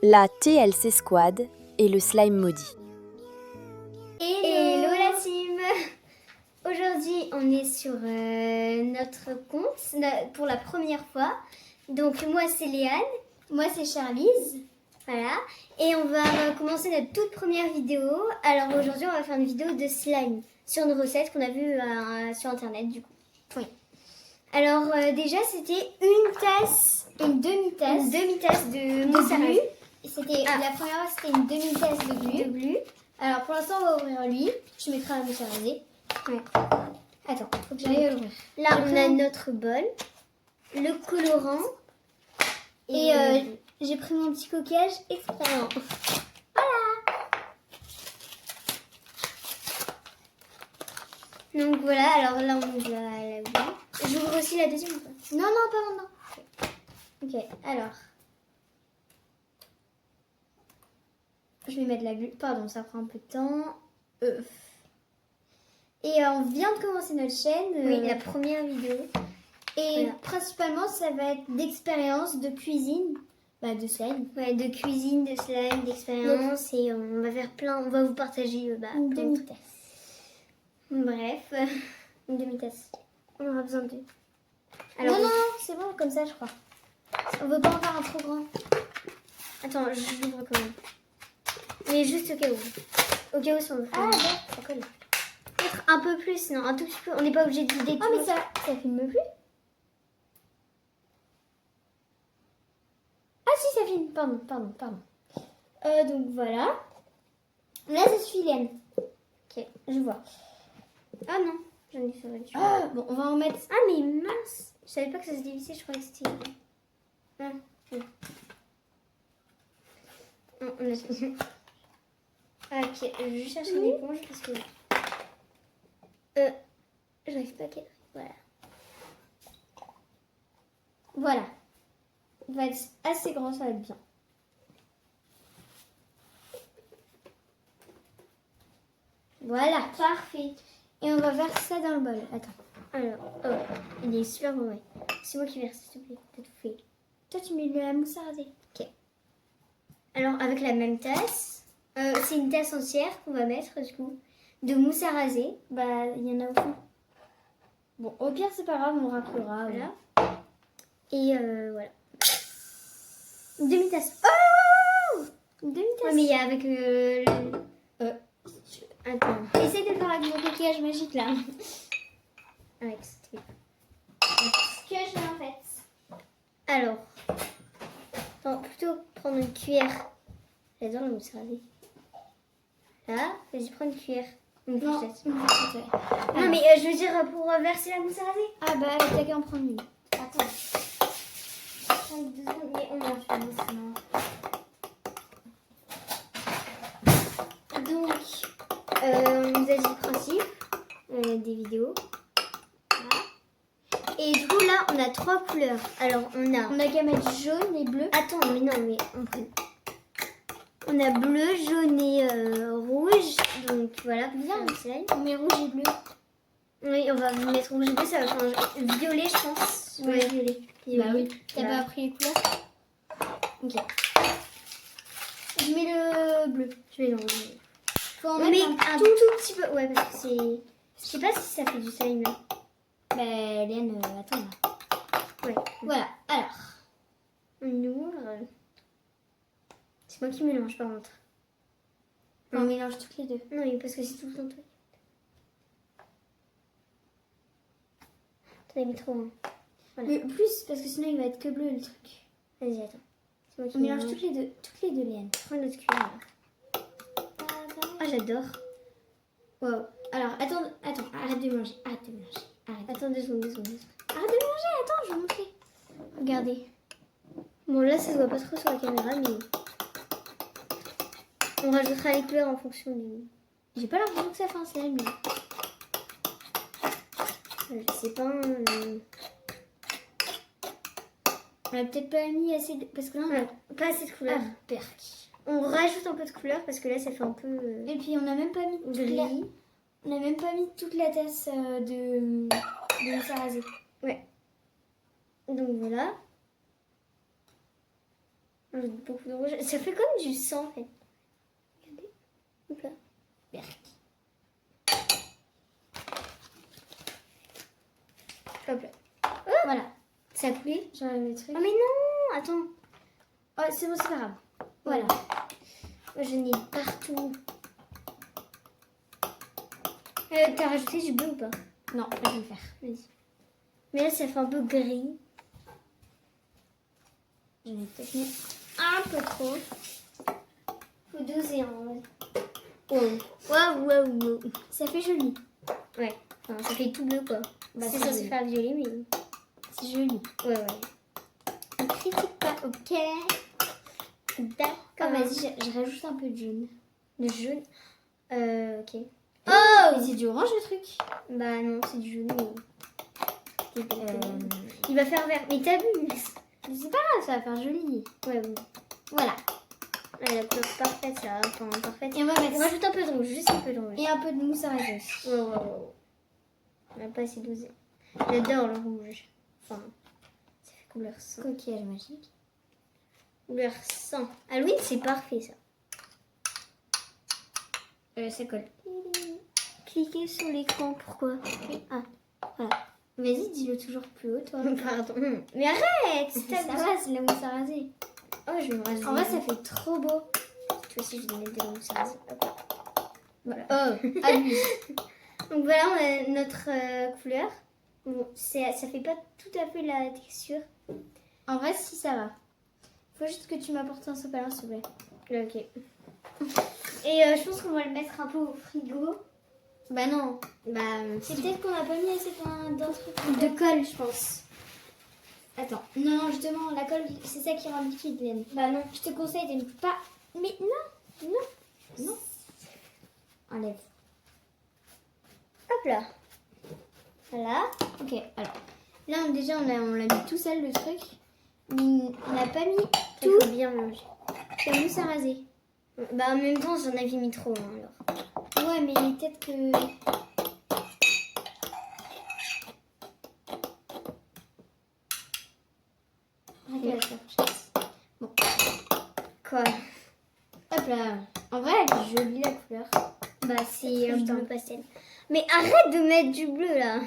La TLC Squad et le slime maudit. Hello la team. Aujourd'hui on est sur notre compte pour la première fois. Donc moi c'est Léane, moi c'est Charlize. Voilà. Et on va commencer notre toute première vidéo. Alors aujourd'hui on va faire une vidéo de slime sur une recette qu'on a vue sur internet du coup. Oui. Alors déjà c'était une tasse, une demi-tasse de mousse à glu. C'était la première fois c'était une demi-tasse de glu. Alors pour l'instant on va ouvrir lui. Je mettrai la mousse à raser. Ouais. Attends, faut que j'aille l'ouvrir. Là on a notre bol, le colorant et j'ai pris mon petit coquillage expérience. Donc voilà, alors là on ouvre la boule. J'ouvre aussi la deuxième ou pas? Non, pas maintenant. Ok, alors. Je vais mettre la bulle. Pardon, ça prend un peu de temps. Et on vient de commencer notre chaîne. Oui, la première vidéo. Et voilà. Principalement, ça va être d'expérience, de cuisine. De slime. Ouais, de cuisine, de slime, d'expérience. Et on va faire plein. On va vous partager une demi-tasse. Bref, une demi-tasse. On aura besoin de. Alors, non, c'est bon, comme ça, je crois. On veut pas en faire un trop grand. Attends, je l'ouvre quand même. Mais juste au cas où. Au cas où ça me fait. Ah, ça colle. Peut-être un peu plus, non, un tout petit peu. On n'est pas obligé de vider tout. Ah, mais ça filme plus. Ah, si, ça filme. Pardon. Donc voilà. Là, ça suffit, Léane. Ok, je vois. Ah non, j'en ai fait dessus. Ah, bon, on va en mettre. Ah, mais mince. Je savais pas que ça se dévissait, je croyais que c'était. Ah, oui. Non, on a fini. Ok, je vais chercher une éponge parce que. J'arrive pas à quelle. Voilà. Il va être assez grand, ça va être bien. Voilà, parfait. Et on va verser ça dans le bol. Attends. Alors, il est super bon, ouais. C'est moi qui verse, s'il te plaît. T'as tout fait. Toi, tu mets la mousse à raser. Ok. Alors, avec la même tasse, c'est une tasse entière qu'on va mettre, du coup, de mousse à raser. Il y en a au fond. Bon, au pire, c'est pas grave, on raclera. Voilà. Et voilà. Une demi-tasse. Oh! Une demi-tasse. Ouais, mais il y a avec Attends. Essaye de le faire avec mon coquillage magique, là. Avec ce truc. Ce que je fais, en fait. Alors. Attends, plutôt prendre une cuillère. J'adore la mousse à raser. Là, vas-y, prends une cuillère. Une fourchette. Non, mais je veux dire pour verser la mousse à raser. T'as qu'à en prendre une. Attends. 2 secondes, mais on mange la mousse, non. Donc, on vous a dit le principe des vidéos. Voilà. Et du coup, là, on a 3 couleurs. Alors, on a qu'à mettre jaune et bleu. Attends, mais non, mais on a bleu, jaune et rouge. Donc, voilà. Bien, on met rouge et bleu. Oui, on va mettre rouge et bleu, ça va changer. Violet, je pense. Ouais, violet. Oui. T'as pas appris les couleurs? Ok. Je mets le bleu. Je mets le rouge. Faut en mettre un tout petit peu. Ouais, parce que c'est. Je sais pas si ça fait du slime là. Léane, attends là. Ouais. Voilà, alors. On ouvre. C'est moi qui mélange par contre. On mélange toutes les deux. Non, mais parce que c'est tout le temps toi. T'en as mis trop. Voilà. Mais plus, parce que sinon il va être que bleu le truc. Vas-y, attends. On mélange toutes les deux, Léane. Prends notre cuillère. Ah, j'adore. Wow. Alors, attends, arrête de manger. Arrête. Attends 2 secondes. Arrête de manger, attends, je vais montrer. Regardez. Bon, là, ça se voit pas trop sur la caméra, mais on rajoutera les couleurs en fonction du. J'ai pas l'impression que ça fait un slime, là. Je sais pas. On a peut-être pas mis assez de. Parce que là, on a pas assez de couleurs. On rajoute un peu de couleur parce que là, ça fait un peu. Et puis, on n'a même pas mis On n'a même pas mis toute la tasse de mousse à raser. Ouais. Donc voilà. J'ajoute beaucoup de rouge. Ça fait comme du sang en fait. Regardez. Hop là. Berk. Hop là. Oh, voilà. Ça a coulé. J'enlève les trucs. Oh mais non, attends. Oh, c'est bon, c'est pas grave. Voilà. Moi je n'ai partout. T'as rajouté du bleu ou pas? Non, je vais le faire. Vas-y. Mais là ça fait un peu gris. J'en ai peut-être mis. Un peu trop. Faut doser en vrai. Wow. Waouh, waouh, waouh. Ça fait joli. Ouais. Enfin, ça fait tout bleu quoi. Bah, c'est c'est censé joli. faire violet mais... C'est joli. Ouais, ouais. On critique pas, ok? D'accord. Ah, vas-y, je rajoute un peu de jaune. Le jaune. Ok. Oh, mais c'est du orange le truc. Bah non, c'est du jaune. Mais... Il va faire vert. Mais t'as vu? Mais c'est pas grave, ça va faire joli. Ouais, bon. Voilà. Ouais, la couleur parfaite, ça. Enfin, parfaite. Et on va On mettre rajoute un peu de rouge, juste un peu de rouge. et un peu de mousse à raser aussi. Ouais, ouais, ouais. On n'a pas assez dosé. J'adore le rouge. Enfin, ça fait couleur sang. Coquillage magique. Couleur sang. Halloween, c'est parfait ça. Ça colle. Cliquez sur l'écran, pourquoi? Ah, voilà. Vas-y, dis-le toujours plus haut, toi. Pardon. Mais arrête! Ça va, c'est la mousse à raser. Oh, je vais me raser. En vrai, ça fait trop beau. Toi aussi, je vais mettre de la mousse à raser. Hop. Voilà. Oh, abuse. Donc voilà, on a notre couleur. Bon, ça fait pas tout à fait la texture. En vrai, si, ça va. Faut juste que tu m'apportes un sopalin, s'il te plaît. Ok. Et je pense qu'on va le mettre un peu au frigo. Bah non. Bah, C'est peut-être qu'on n'a pas mis assez d'un truc. de colle, je pense. Attends. Non, non, justement, la colle, c'est ça qui rend liquide, Léane. Bah non. Je te conseille de ne pas... Mais non, non, non. Enlève. Hop là. Voilà. Ok, alors. Là, déjà, on l'a mis tout seul, le truc. Mais on n'a pas mis Tout. Faut bien manger. la mousse à raser. Bah en même temps, j'en avais mis trop hein, alors. Ouais, mais peut-être que... Regarde la fourchette. Bon. Quoi? Hop là. En vrai, elle est jolie, la couleur. Bah c'est un Putain. bleu pastel. Mais arrête de mettre du bleu là.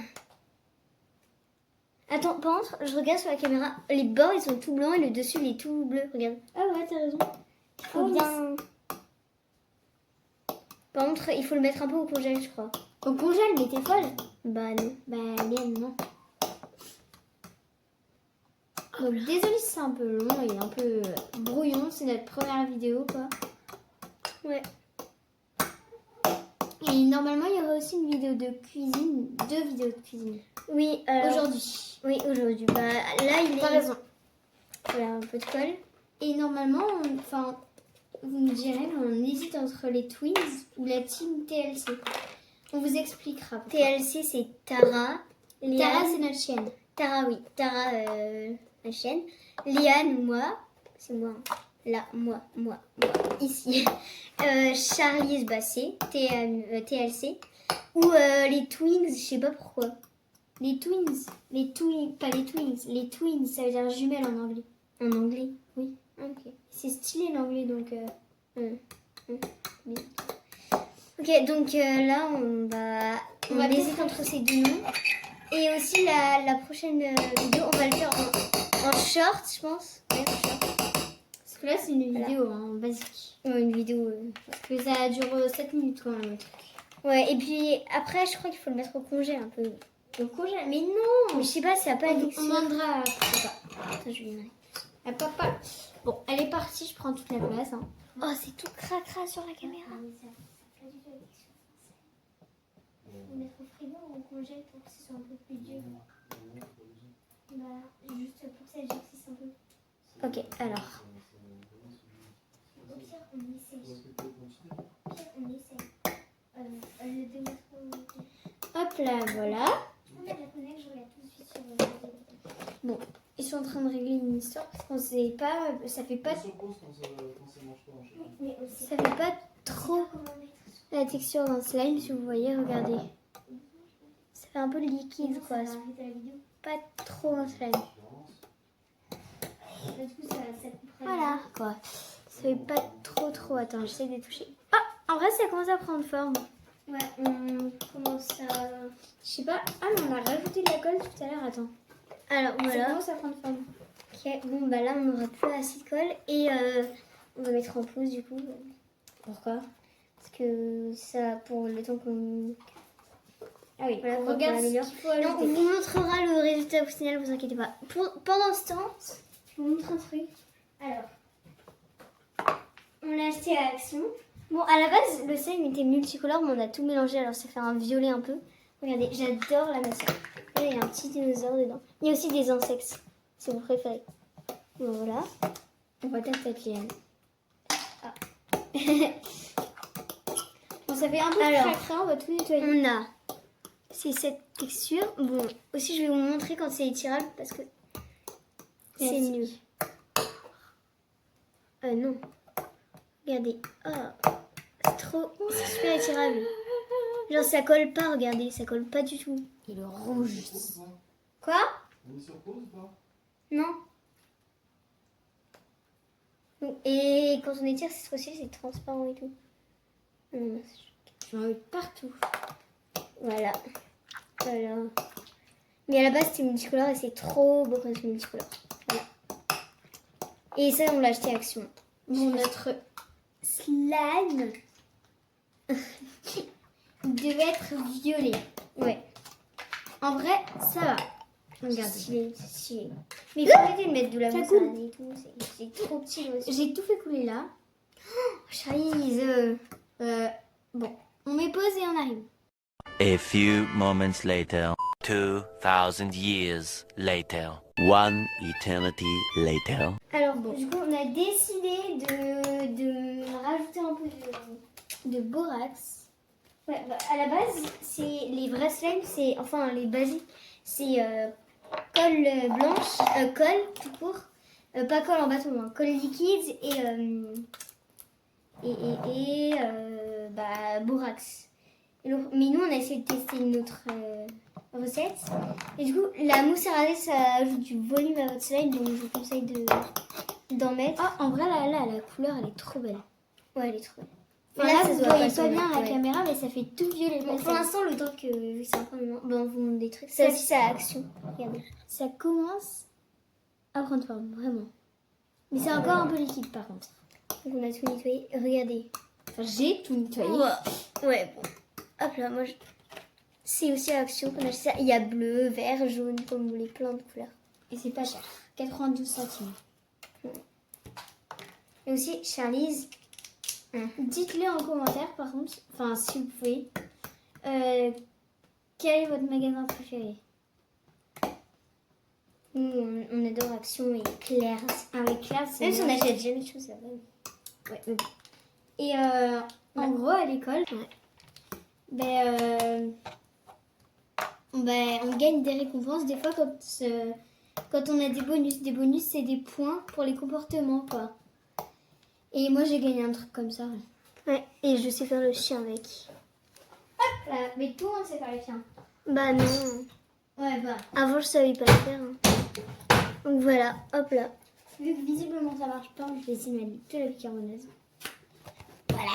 Attends, par contre, je regarde sur la caméra. Les bords ils sont tout blancs et le dessus il est tout bleu. Regarde. Ah ouais, t'as raison. Il faut Oh, bien. Par contre, il faut le mettre un peu au congèle, je crois. Au congèle, mais t'es folle. Bah non. Bah, Léane, non. Donc, désolé si c'est un peu long et un peu brouillon. C'est notre première vidéo, quoi. Ouais. Et normalement, il y aura aussi une vidéo de cuisine. 2 vidéos de cuisine. Oui. Alors... Aujourd'hui. Oui, aujourd'hui. Bah là il est. T'as raison. Voilà, un peu de colle. Et normalement, enfin, vous me direz, mais on hésite entre les Twins ou la team TLC. On vous expliquera. pourquoi. TLC c'est Tara. Tara, c'est notre chienne. Tara, oui. Tara, la chienne. Liane, moi. C'est moi. hein. Là, moi. Ici. Charlie, bah, c'est TLC. Ou les Twins, je sais pas pourquoi. Les Twins. Pas les Twins. Les Twins, ça veut dire jumelles en anglais. En anglais. Oui. Ok. C'est stylé l'anglais, donc... Bien. Ok, donc là, on va hésite peut-être- entre ces deux noms. Et aussi, la prochaine vidéo, on va le faire en short, je pense. Ouais, en short. Parce que là, c'est une vidéo hein, basique. Ouais, une vidéo. Parce que ça dure 7 minutes quand même, le truc. Ouais, et puis après, je crois qu'il faut le mettre au congé un peu. Au congèle. Mais non. Mais je sais pas, ça n'a pas On texture. demandera à papa. Attends, je viendrai. À papa. Bon, elle est partie, je prends toute la place. Hein. Oh, c'est tout cracra sur la caméra. On mettre au frigo ou au congèle pour que ce soit un peu plus dur. Bah, juste pour ça, j'existe un peu. Ok, alors. Au pire, on essaye. Au pire, on essaye. Le démettre au... Hop là, voilà. On met la connecte, je regarde tout de suite sur Bon, ils sont en train de régler une histoire parce qu'on sait pas, ça fait pas, ça fait pas trop la texture d'un slime si vous voyez, regardez. Ça fait un peu liquide quoi, c'est pas trop un slime. Du coup, ça coupe Voilà, quoi. Ça fait pas trop. Attends, j'essaie de toucher. Ah, en vrai, ça commence à prendre forme. Ouais, on commence à... Je sais pas. Ah, mais on a rajouté de la colle tout à l'heure, attends. Alors, Ça voilà. commence à prendre forme. Ok, bon, bah là, on n'aura plus assez de colle. Et on va mettre en pause, du coup. Pourquoi? Parce que ça, pour le temps qu'on... Ah oui, Voilà, on quand regarde on ce améliore. qu'il faut Non, ajouter. on vous montrera le résultat au final, vous inquiétez pas. Pendant ce temps, je vous montre un truc. Alors, on l'a acheté à Action. Bon, à la base, le slime était multicolore, mais on a tout mélangé, alors ça fait un violet un peu. Regardez, j'adore la matière. Là, il y a un petit dinosaure dedans. Il y a aussi des insectes, c'est mon préféré. Bon, voilà. On va tester Liane. Ah. Bon, ça fait un peu Alors, cracra, on va tout nettoyer. On a c'est cette texture. Bon, aussi je vais vous montrer quand c'est étirable parce que c'est mieux. Non. Regardez. C'est super étirable. Genre ça colle pas, regardez, ça colle pas du tout. Et le rouge. Quoi? On est sur pause ou pas? Non. Et quand on étire, c'est aussi c'est transparent et tout. Non, Je vais en mettre partout. voilà. Mais à la base c'était multicolore et c'est trop beau quand c'est multicolore. Voilà. Et ça on l'a acheté à Action. Bon, notre slime devait être violet. Ouais. En vrai, ça va. Regardez. Stylé, c'est stylé. Mais il faut arrêter de mettre de la Ça mousse coule. à et tout. C'est trop petit aussi. J'ai tout fait couler là. Charlize. Bon, on met pause et on arrive. A few moments later, 2,000 years later, one eternity later. Alors bon, du coup on a décidé de rajouter un peu de borax. Ouais, bah, à la base, c'est les vrais slimes, c'est enfin les basiques, c'est colle blanche, colle tout court, pas colle en bâton, hein, colle liquide et borax. Mais nous on a essayé de tester une autre recette. Et du coup, la mousse à raser, ça ajoute du volume à votre slime, donc je vous conseille d'en mettre. Ah, en vrai, là, la couleur, elle est trop belle. Ouais, elle est trop belle. Enfin, Et là, ça vous se voit voyez pas pas sur bien le- à la ouais. caméra, mais ça fait tout violet. Bon, Là, pour ça- l'instant, le temps que vu que c'est un peu moment, on vous montre des trucs. Ça aussi, ça a Action. Regardez. ça commence à prendre forme, vraiment. Mais c'est encore un peu liquide, par contre. Donc on a tout nettoyé. Regardez. Enfin, j'ai tout nettoyé. Ouais, bon. Hop là, moi, c'est aussi à Action qu'on a acheté ça. Il y a bleu, vert, jaune, comme vous voulez, plein de couleurs. Et c'est pas cher. 92 centimes. Et aussi, Charlize. Dites-le en commentaire, par contre, enfin, si vous pouvez, quel est votre magasin préféré? Nous, on adore Action et Claire. Avec Claire, c'est Même si on bien. achète jamais de choses là-bas. Ouais, mais bon. Et en gros, à l'école, on gagne des récompenses. Des fois, quand on a des bonus. Des bonus, c'est des points pour les comportements, quoi. Et moi, j'ai gagné un truc comme ça. Ouais, et je sais faire le chien avec. Mais tout le monde sait faire les chiens. Bah non. Ouais, bah, Avant, je savais pas le faire. Hein. Donc voilà, hop là. vu que visiblement ça marche pas, je vais essayer de mettre de la bicarbonate. Voilà.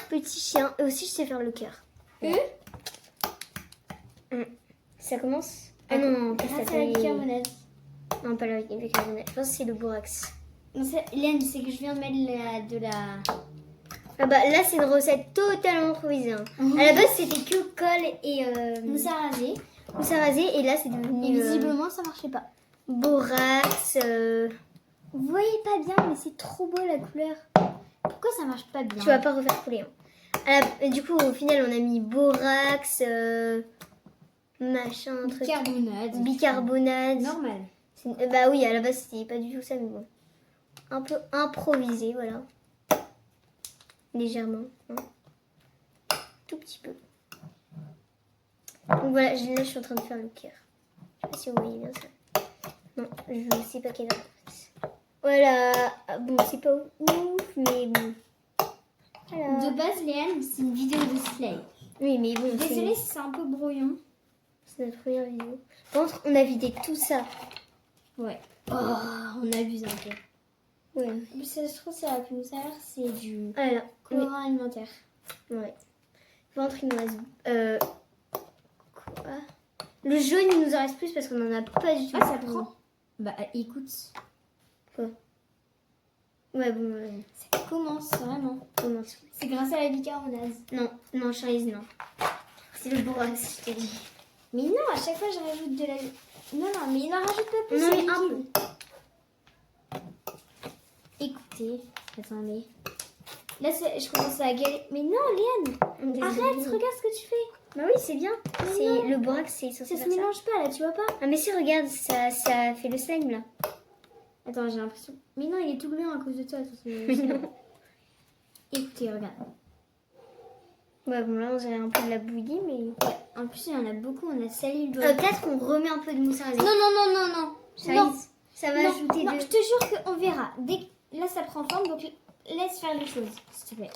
Petit chien. Et aussi, je sais faire le cœur. Ça commence. Ah non, pas ça. Grâce à la bicarbonate. Non, pas la bicarbonate. Je pense que c'est le borax. Non, Hélène, c'est que je viens de mettre de la... Ah bah là, c'est une recette totalement improvisée. Hein. À la base, c'était que colle et mousse à raser. mousse à raser. Et là, c'est devenu Et visiblement, ça marchait pas. borax. Vous voyez pas bien, mais c'est trop beau la couleur. Pourquoi ça marche pas bien? Tu vas pas refaire couler. Hein. Du coup, au final, on a mis borax, machin, truc. Bicarbonate. Bicarbonate. Normal. Bah oui, à la base, c'était pas du tout ça, mais bon. Un peu improvisé, voilà. Légèrement. Hein. Tout petit peu. Donc voilà, là, je suis en train de faire le cœur. Je sais pas si vous voyez bien ça. Non, je sais pas quelle heure. Voilà. Bon, c'est pas ouf, mais bon. Voilà. De base, Léane, c'est une vidéo de slime. Oui, mais bon, Désolée si c'est un peu brouillon. c'est notre première vidéo. Par contre, on a vidé tout ça. Ouais. Oh, on abuse un peu. Ouais. Mais ça se trouve, ça va plus nous servir, c'est du Alors, colorant alimentaire. ouais. Ventre, il nous reste. Quoi? Le jaune, il nous en reste plus parce qu'on en a pas du tout. Ah, ça prend. Bah écoute, Quoi? Ouais, bon, ça commence vraiment. commence. C'est grâce à la bicarbonate. Non, Charlize, non. C'est le bourrax, je t'ai dit. Mais non, à chaque fois, je rajoute de la... Non, mais il n'en rajoute pas plus. Non, c'est mais un liquide. Écoutez, attendez. Là, je commence à galérer. Mais non, Léane, arrête, regarde ce que tu fais. Bah oui, c'est bien. C'est non. le borax, c'est Ça censé se faire ça. mélange pas, là, tu vois pas? Ah mais si, regarde, ça fait le slime là. Attends, j'ai l'impression... Mais non, il est tout blanc à cause de toi. Écoutez, regarde. Ouais, bon là on dirait un peu de la bouillie, mais... En plus, il y en a beaucoup, on a sali le doigt. Peut-être qu'on remet un peu de mousse à raser. Non. Charlize, ça va Non, ajouter non, de... je te jure qu'on verra. Dès que... Là, ça prend forme, donc laisse faire les choses, s'il te plaît.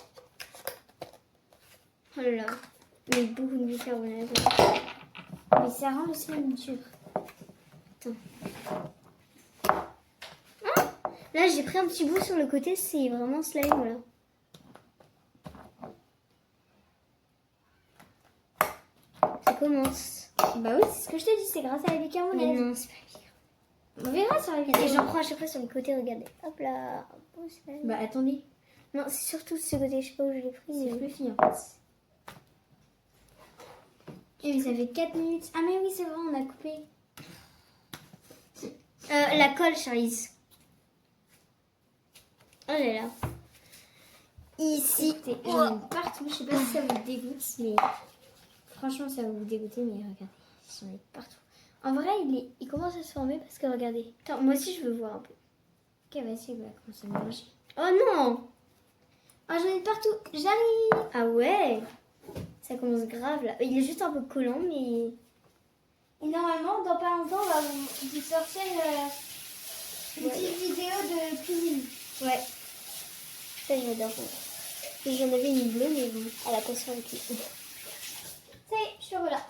Oh là là, mais beaucoup de bicarbonate. Mais ça rend le slime dur. Là j'ai pris un petit bout sur le côté, c'est vraiment slime là. Ça commence. Bah oui, c'est ce que je te dis, c'est grâce à la Mais bicarbonate. non, c'est pas bien. On verra sur la Et vidéo. j'en prends à chaque fois sur le côté, regardez. Hop là. Oh, slime. Bah attendez, Non, c'est surtout ce côté, je sais pas où je l'ai pris. c'est mais- fluffy en fait. Et oui, ça fait 4 minutes. Ah mais oui, c'est vrai, on a coupé. La colle, Charlize. Oh là là. Ici. Écoutez, j'en ai partout. Je sais pas si ça vous dégoûte, mais franchement, ça va vous dégoûter. Mais regardez, j'en ai partout. En vrai, il commence à se former parce que regardez. Attends, moi aussi je veux voir un peu. Ok, vas-y, il va commencer à mélanger. Oh non. Oh, j'en ai partout. J'arrive. Ah ouais. Ça commence grave là. Il est juste un peu collant, mais... Et normalement, dans pas longtemps, on va vous sortir une petite vidéo de cuisine. Ouais. Ça, j'adore. Et j'en avais une bleue, mais bon, elle a pas survécu. Ça y est, je suis là.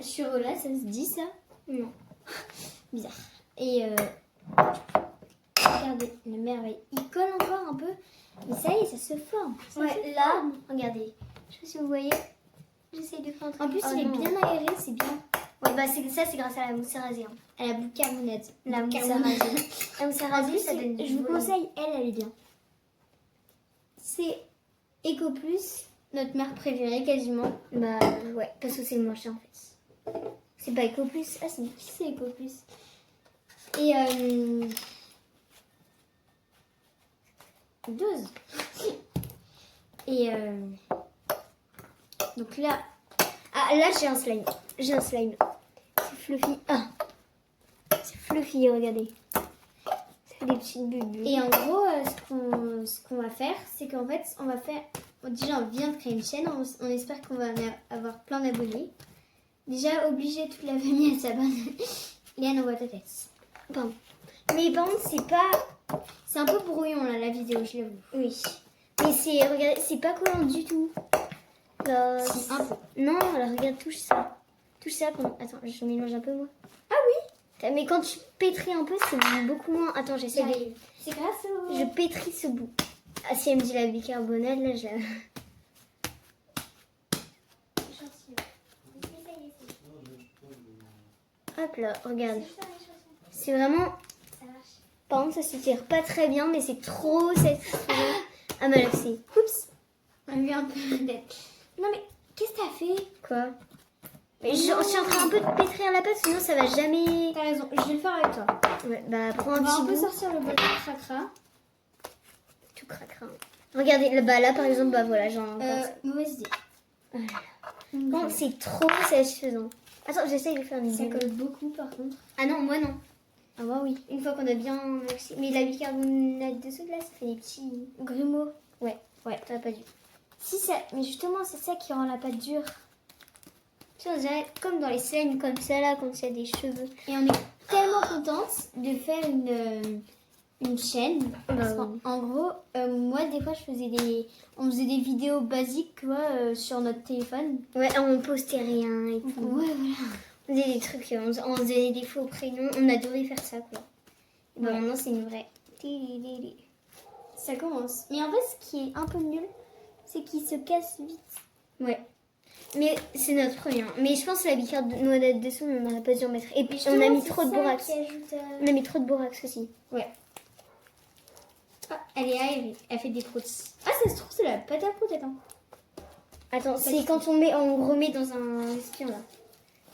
Churola, ça se dit ça? Non. Bizarre. Et regardez, la merveille. Il colle encore un peu. Mais ça y est, ça se forme. Ça Ouais, se là, forme. regardez. Je sais pas si vous voyez. J'essaie de faire un truc. En plus, Oh il est non. bien aéré, c'est bien. Ouais, bah c'est grâce à la mousse à raser. Hein. À la bicarbonate. La mousse à Bicarbonate. raser. La mousse à En raser, plus, ça donne du je vous volume. conseille, elle est bien. C'est Eco Plus, notre marque préférée quasiment. Bah ouais, parce que c'est le moins cher en fait. C'est pas Eco Plus. Ah, c'est Eco Plus. Et dose. Et donc là, Ah là j'ai un slime. J'ai un slime. C'est fluffy. Ah. C'est fluffy, regardez. Ça fait des petites bulles. et en gros, ce qu'on va faire, c'est qu'en fait, on va faire. Déjà, on vient de créer une chaîne. On espère qu'on va avoir plein d'abonnés. Déjà, obliger toute la famille à s'abonner. Léane, on voit ta tête. Pardon. Mais par contre, c'est pas... C'est un peu brouillon là, la vidéo, je l'avoue. Oui. Mais c'est... Regardez, c'est pas collant du tout. Là, Si, un peu. Non, alors regarde, touche ça. Touche ça. Attends, je mélange un peu moi. Ah oui. Mais quand tu pétris un peu, c'est beaucoup moins... Attends, j'essaie de... C'est grâce au. Je pétris ce bout. Ah, si elle me dit la bicarbonate, là, je... Hop là, regarde. C'est vraiment... Par contre, ça se tire pas très bien, mais c'est trop satisfaisant. Ah, mais là, c'est... Oups. On lui a un peu la tête. Non mais, qu'est-ce que t'as fait? Quoi? Mais je suis en train un peu de pétrir la pâte, sinon ça va jamais... T'as raison, je vais le faire avec toi. Ouais, bah, prends On un va petit un peu bout. sortir le bol de cracra. Tout craquera. Regardez, là, par exemple, bah voilà, j'en... Mauvaise idée. Bon, c'est trop satisfaisant. Attends, j'essaye de faire une Ça bulle. colle beaucoup par contre. Ah non, moi non. Ah bah oui. Une fois qu'on a bien maxi... Mais la bicarbonate de soude, là, ça fait des petits grumeaux. Ouais, ça va pas du tout. Si ça, mais justement c'est ça qui rend la pâte dure. Tu vois, on dirait comme dans les scènes comme ça, là, quand il y a des cheveux. Et on est tellement contente de faire une chaîne. Parce qu'en gros, moi des fois on faisait des vidéos basiques quoi, sur notre téléphone. Ouais, on postait rien et tout. Ouais voilà. On faisait des trucs, on faisait des faux prénoms. On adorait faire ça, quoi. Et bah, maintenant, c'est une vraie. Ça commence. Mais en fait, ce qui est un peu nul, c'est qu'il se casse vite. Ouais. Mais c'est notre premier. Mais je pense que la bicarde de noix dessous, on n'aurait pas dû en mettre. Et puis on a mis trop de borax. On a mis trop de borax aussi. Ouais. Ah, elle est aérée. Elle fait des proutes. Ah, ça se trouve, c'est la pâte à proutes, attends. Attends, c'est quand on remet dans un récipient là.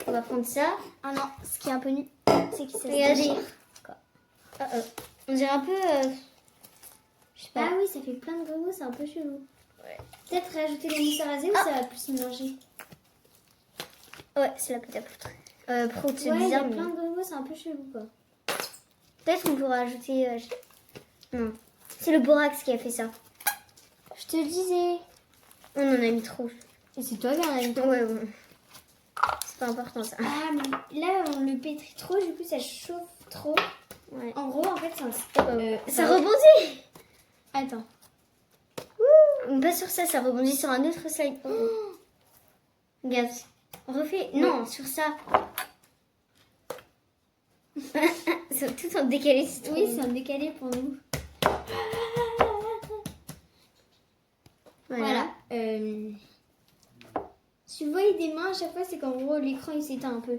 On va prendre ça. Ah non, ce qui est un peu nul, c'est qu'il se Regardez. déchire. On dirait un peu. Je sais pas. Ah oui, ça fait plein de gros, c'est un peu chelou. Ouais. Peut-être rajouter les mousses à raser ou ça va plus se mélanger. Ouais, c'est la pâte à poutre. Prout, c'est Ouais, il y bizarre. a Mais... plein de gros, c'est un peu chelou quoi. Peut-être on pourra ajouter. Non. C'est le borax qui a fait ça. Je te le disais. On en a mis trop. Et c'est toi qui en as mis. Ouais, bon. C'est pas important ça. Ah, mais là, on le pétrit trop, du coup, ça chauffe trop. Ouais. En gros, en fait, c'est un stop. Ça rebondit. Attends. Pas sur ça, ça rebondit sur un autre slide. Regarde. On refait. Non, sur ça. C'est tout en décalé. Oui, c'est un décalé pour nous. Voilà. Si vous voyez des mains à chaque fois, c'est qu'en gros, l'écran il s'éteint un peu.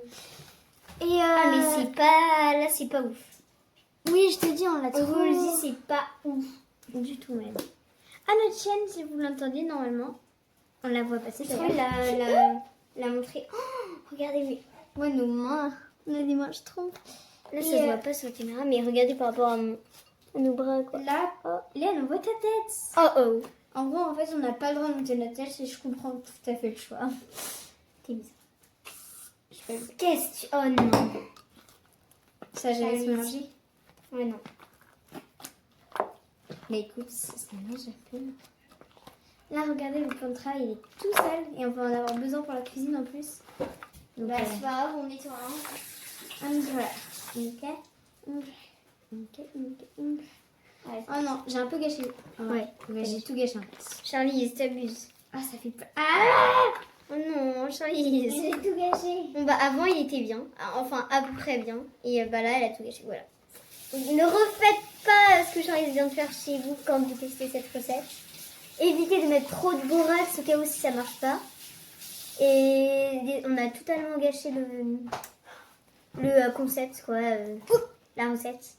Et Ah, mais c'est pas. Là, c'est pas ouf. Oui, je te dis, on l'a trop. Rosie, c'est pas ouf. Du tout, même. À notre chaîne, si vous l'entendez normalement, On la voit passer. je d'ailleurs. crois La montrer. Oh, regardez, mais. ouais, nos mains, on a des mains, je trompe. Là, ça Et, se voit pas sur la caméra, mais regardez par rapport à nos bras, quoi. Là, on voit ta tête. Oh oh. En gros, en fait, on n'a pas le droit de monter notre tête et je comprends tout à fait le choix. T'es bizarre. Je sais pas. Qu'est-ce que tu. Oh non. Ça, j'avais mélangé. Ouais, non. Mais écoute, ça mélange un peu. Là, regardez, le plan de travail, il est tout sale et on va en avoir besoin pour la cuisine en plus. Donc, Bah, c'est pas grave, on nettoie. voilà. Ok. Oh non, j'ai un peu gâché. Ouais. Mais j'ai tout gâché en fait. Charlie, t'abuses. Ah, ça fait peur. Ah, Oh non, Charlie. j'ai tout gâché. Bon, bah, avant, il était bien. Enfin, à peu près bien. Et bah là, elle a tout gâché. Voilà. Donc, ne refaites pas ce que Charlie vient de faire chez vous quand vous testez cette recette. Évitez de mettre trop de borax au cas où si ça marche pas. Et on a totalement gâché le concept, quoi. La recette.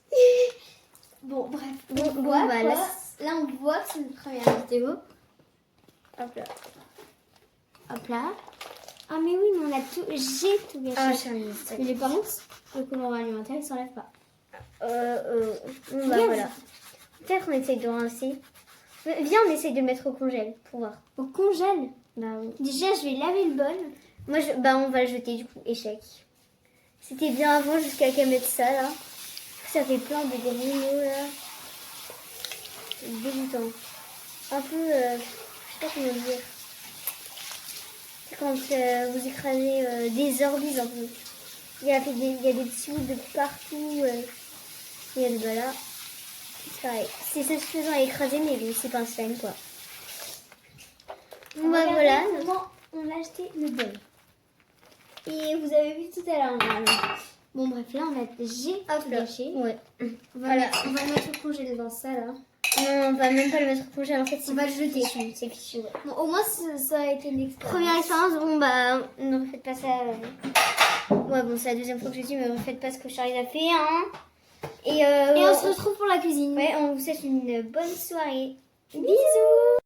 Bon, bref. Bon, Voilà. bah, là, Là, on voit que c'est une première vidéo. hop là. Hop là. Ah, mais oui, mais on a tout. J'ai tout gâché. Ah, Charlie, Mais par contre, le colorant alimentaire, il s'enlève pas. Bah, Regarde. voilà. Peut-être on essaye de rincer. Viens, on essaye de le mettre au congèle pour voir. Au congèle. Bah oui. Déjà, je vais laver le bol. Moi, bah on va le jeter du coup. Échec. C'était bien avant jusqu'à qu'elle mette ça là. Ça fait plein de gros là. C'est dégoûtant. Un peu, je sais pas comment dire. C'est quand vous écrasez des orbises un peu. Il y a des petits bouts de partout. Il y a de là. C'est pareil. C'est satisfaisant à écraser, mais bon, c'est pas un slime quoi. Bon, bah, Regardez voilà. comment on a acheté le bol. Et vous avez vu tout à l'heure. Bon, bref, là, j'ai tout gâché. Ouais. On va le mettre au congèle dans ça, là. Non, on va même pas le mettre au congèle. En fait, On va le jeter. C'est fichu. Ouais. Bon, au moins, ça a été une expérience. Première expérience, bon bah, ne refaites pas ça. Ouais, bon, c'est la deuxième fois que je dis, mais ne refaites pas ce que Charlie a fait, hein. Et Et on se retrouve pour la cuisine. ouais, on vous souhaite une bonne soirée. Bisous.